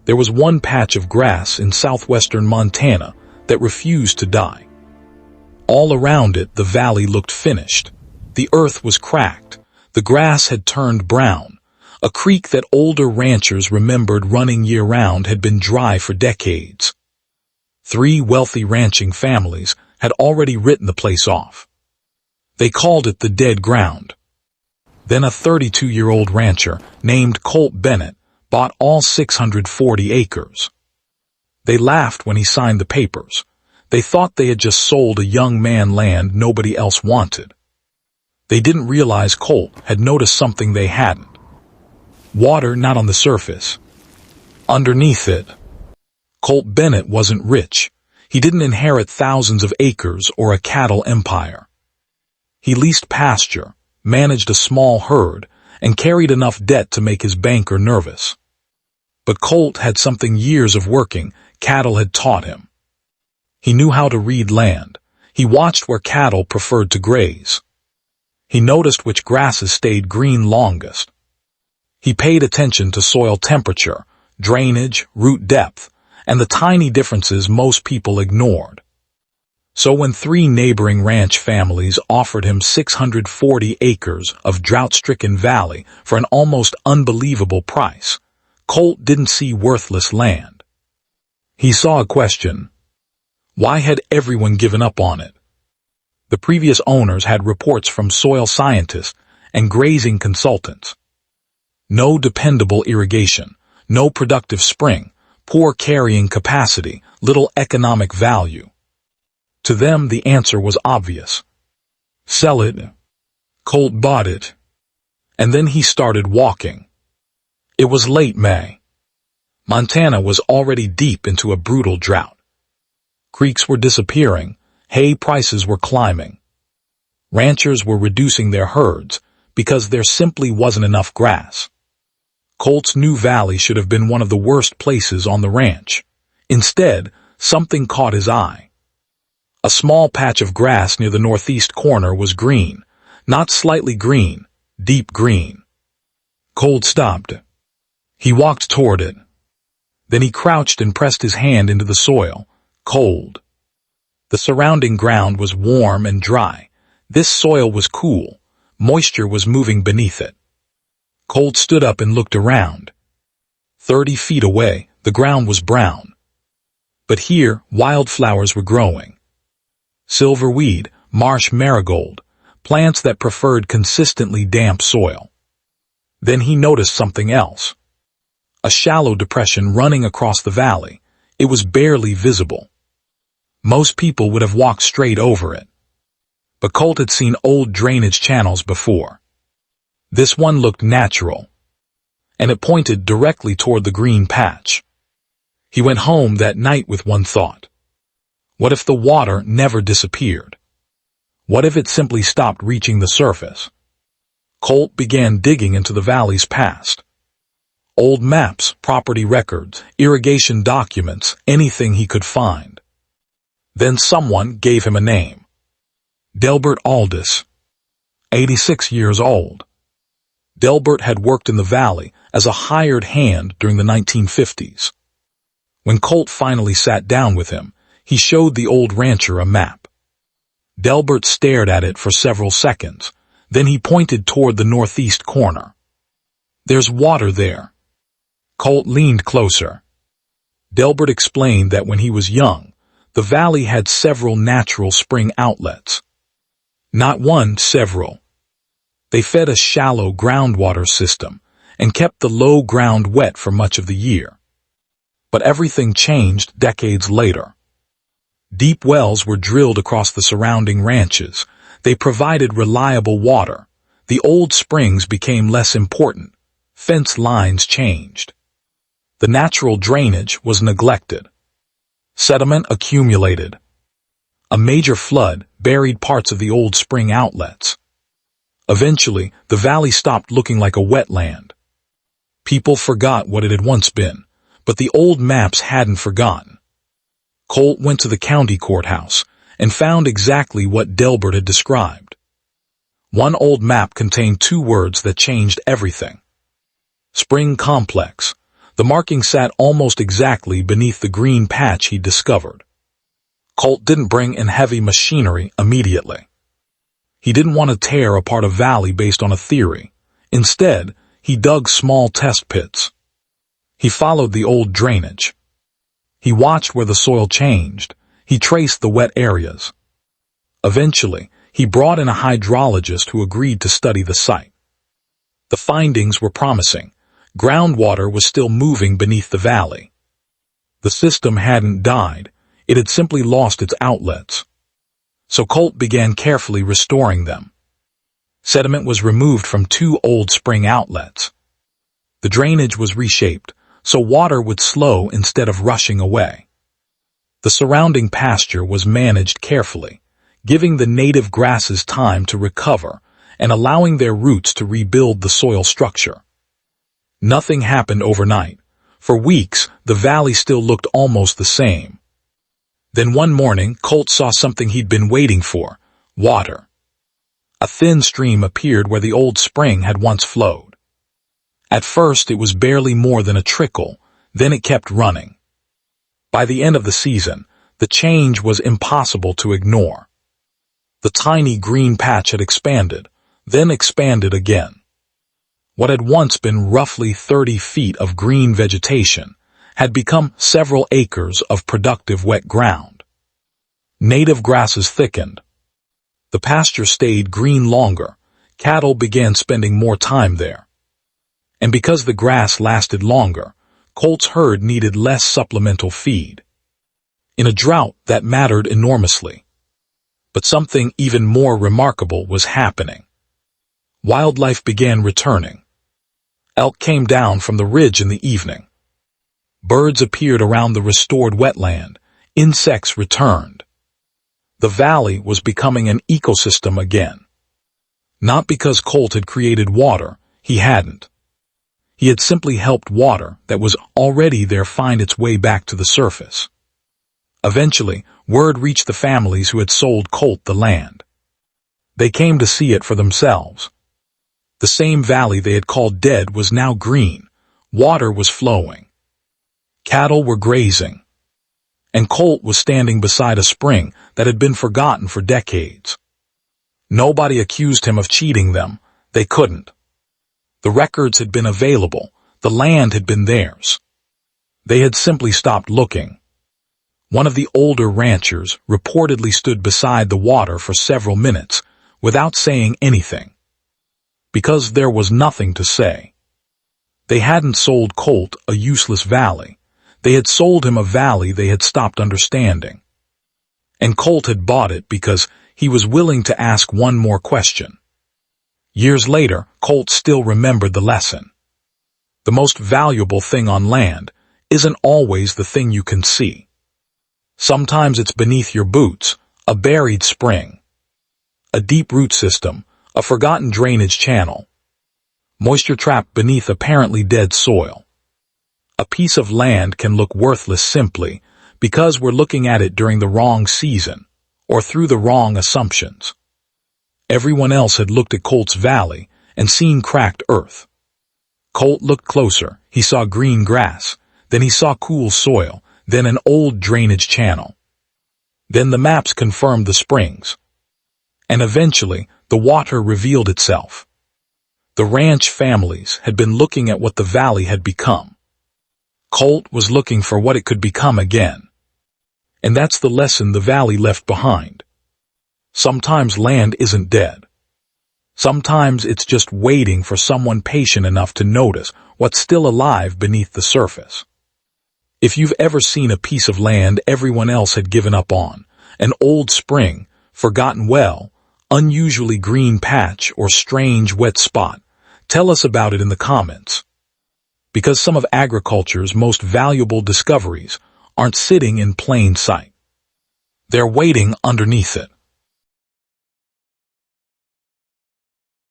There was one patch of grass in southwestern Montana that refused to die. All around it, the valley looked finished. The earth was cracked. The grass had turned brown. A creek that older ranchers remembered running year-round had been dry for decades. 3 wealthy ranching families had already written the place off. They called it the dead ground. Then a 32-year-old rancher named Colt Bennett bought all 640 acres. They laughed when he signed the papers. They thought they had just sold a young man land nobody else wanted. They didn't realize Colt had noticed something they hadn't. Water not on the surface. Underneath it. Colt Bennett wasn't rich. He didn't inherit thousands of acres or a cattle empire. He leased pasture, managed a small herd, and carried enough debt to make his banker nervous. But Colt had something years of working cattle had taught him. He knew how to read land. He watched where cattle preferred to graze. He noticed which grasses stayed green longest. He paid attention to soil temperature, drainage, root depth, and the tiny differences most people ignored. So when 3 neighboring ranch families offered him 640 acres of drought-stricken valley for an almost unbelievable price, Colt didn't see worthless land. He saw a question. Why had everyone given up on it? The previous owners had reports from soil scientists and grazing consultants. No dependable irrigation, no productive spring, poor carrying capacity, little economic value. To them, the answer was obvious. Sell it. Colt bought it. And then he started walking. It was late May. Montana was already deep into a brutal drought. Creeks were disappearing. Hay prices were climbing. Ranchers were reducing their herds because there simply wasn't enough grass. Colt's new valley should have been one of the worst places on the ranch. Instead, something caught his eye. A small patch of grass near the northeast corner was green, not slightly green, deep green. Colt stopped. He walked toward it. Then he crouched and pressed his hand into the soil, cold. The surrounding ground was warm and dry. This soil was cool. Moisture was moving beneath it. Colt stood up and looked around. 30 feet away, the ground was brown. But here, wildflowers were growing. Silverweed, marsh marigold, plants that preferred consistently damp soil. Then he noticed something else. A shallow depression running across the valley. It was barely visible. Most people would have walked straight over it. But Colt had seen old drainage channels before. This one looked natural, and it pointed directly toward the green patch. He went home that night with one thought. What if the water never disappeared? What if it simply stopped reaching the surface? Colt began digging into the valley's past. Old maps, property records, irrigation documents, anything he could find. Then someone gave him a name. Delbert Aldis, 86 years old. Delbert had worked in the valley as a hired hand during the 1950s. When Colt finally sat down with him, he showed the old rancher a map. Delbert stared at it for several seconds. Then he pointed toward the northeast corner. There's water there. Colt leaned closer. Delbert explained that when he was young, the valley had several natural spring outlets. Not one, several. They fed a shallow groundwater system and kept the low ground wet for much of the year. But everything changed decades later. Deep wells were drilled across the surrounding ranches. They provided reliable water. The old springs became less important. Fence lines changed. The natural drainage was neglected. Sediment accumulated. A major flood buried parts of the old spring outlets. Eventually, the valley stopped looking like a wetland. People forgot what it had once been, but the old maps hadn't forgotten. Colt went to the county courthouse and found exactly what Delbert had described. One old map contained 2 words that changed everything. Spring complex. The marking sat almost exactly beneath the green patch he'd discovered. Colt didn't bring in heavy machinery immediately. He didn't want to tear apart a valley based on a theory. Instead, he dug small test pits. He followed the old drainage. He watched where the soil changed. He traced the wet areas. Eventually, he brought in a hydrologist who agreed to study the site. The findings were promising. Groundwater was still moving beneath the valley. The system hadn't died. It had simply lost its outlets. So Colt began carefully restoring them. Sediment was removed from 2 old spring outlets. The drainage was reshaped, so water would slow instead of rushing away. The surrounding pasture was managed carefully, giving the native grasses time to recover and allowing their roots to rebuild the soil structure. Nothing happened overnight. For weeks, the valley still looked almost the same. Then one morning, Colt saw something he'd been waiting for: water. A thin stream appeared where the old spring had once flowed. At first, it was barely more than a trickle, then it kept running. By the end of the season, the change was impossible to ignore. The tiny green patch had expanded, then expanded again. What had once been roughly 30 feet of green vegetation had become several acres of productive wet ground. Native grasses thickened. The pasture stayed green longer. Cattle began spending more time there. And because the grass lasted longer, Colt's herd needed less supplemental feed. In a drought, that mattered enormously. But something even more remarkable was happening. Wildlife began returning. Elk came down from the ridge in the evening. Birds appeared around the restored wetland. Insects returned. The valley was becoming an ecosystem again. Not because Colt had created water, he hadn't. He had simply helped water that was already there find its way back to the surface. Eventually, word reached the families who had sold Colt the land. They came to see it for themselves. The same valley they had called dead was now green. Water was flowing. Cattle were grazing. And Colt was standing beside a spring that had been forgotten for decades. Nobody accused him of cheating them. They couldn't. The records had been available. The land had been theirs. They had simply stopped looking. One of the older ranchers reportedly stood beside the water for several minutes without saying anything. Because there was nothing to say. They hadn't sold Colt a useless valley. They had sold him a valley they had stopped understanding. And Colt had bought it because he was willing to ask one more question. Years later, Colt still remembered the lesson. The most valuable thing on land isn't always the thing you can see. Sometimes it's beneath your boots, a buried spring, a deep root system, a forgotten drainage channel, moisture trapped beneath apparently dead soil. A piece of land can look worthless simply because we're looking at it during the wrong season or through the wrong assumptions. Everyone else had looked at Colt's valley and seen cracked earth. Colt looked closer. He saw green grass. Then he saw cool soil. Then an old drainage channel. Then the maps confirmed the springs. And eventually, the water revealed itself. The ranch families had been looking at what the valley had become. Colt was looking for what it could become again. And that's the lesson the valley left behind. Sometimes land isn't dead. Sometimes it's just waiting for someone patient enough to notice what's still alive beneath the surface. If you've ever seen a piece of land everyone else had given up on, an old spring, forgotten well, unusually green patch, or strange wet spot, tell us about it in the comments. Because some of agriculture's most valuable discoveries aren't sitting in plain sight. They're waiting underneath it.